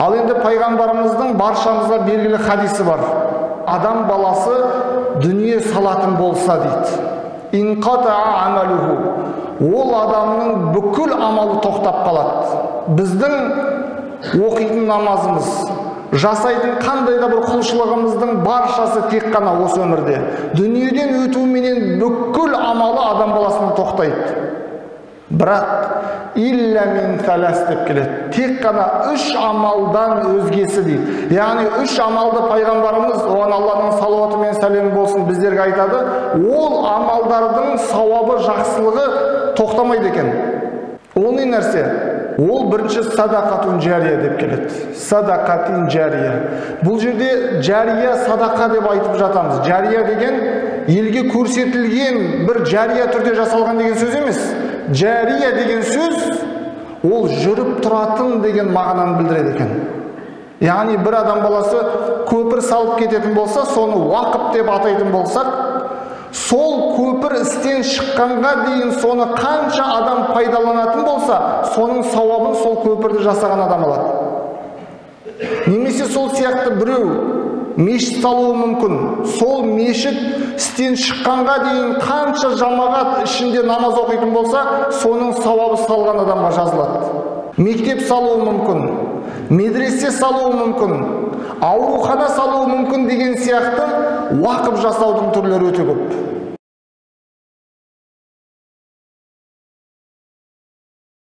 Ал енді пайғамбарымыздың баршамызға белгілі хадисі бар. Адам баласы дүние салатын болса дейді, инқатаа амалуху, ол адамның бүкіл амалы тоқтап қалады. Біздің оқитын намазымыз, жасайтын қандай да бір құлшылығымыздың баршасы тек қана осы өмірде. Дүниеден өтуменен бүкіл амалы адам баласының тоқтайды. Бірақ илля мин салас деп келеді. Тек қана 3 амалдан өзгесі дейді. Яғни 3 амалды пайғамбарымыз, оған Алланың салауаты мен сәлемі болсын, біздерге айтады. Ол амалдардың сауабы, жақсылығы тоқтамайды екен. Ол не нәрсе? Ол бірінші садақатун жария деп келеді. Садақатин жария. Бұл жерде жария садақа деп айтып жатамыз. Жария деген елге көрсетілген бір жария түрде жасалған деген сөз емес. Жария деген сөз ол жүріп тұратын деген мағынаны білдіреді екен. Яғни бір адам баласы көпір салып кететін болса, соны уақып деп атайтын болсақ, сол көпір істен шыққанға дейін соны қанша адам пайдаланатын болса, соның сауабын сол көпірді жасаған адам алады. Немесе сол сияқты біреу мешіт салуы мүмкін. Сол мешіт істен шыққанға дейін қанша жамағат ішінде намаз оқитын болса, соның сауабы салған адамға жазылады. Мектеп салуы мүмкін, медресе салуы мүмкін, аурухана салуы мүмкін деген сияқты уақып жасаудың түрлері өте көп.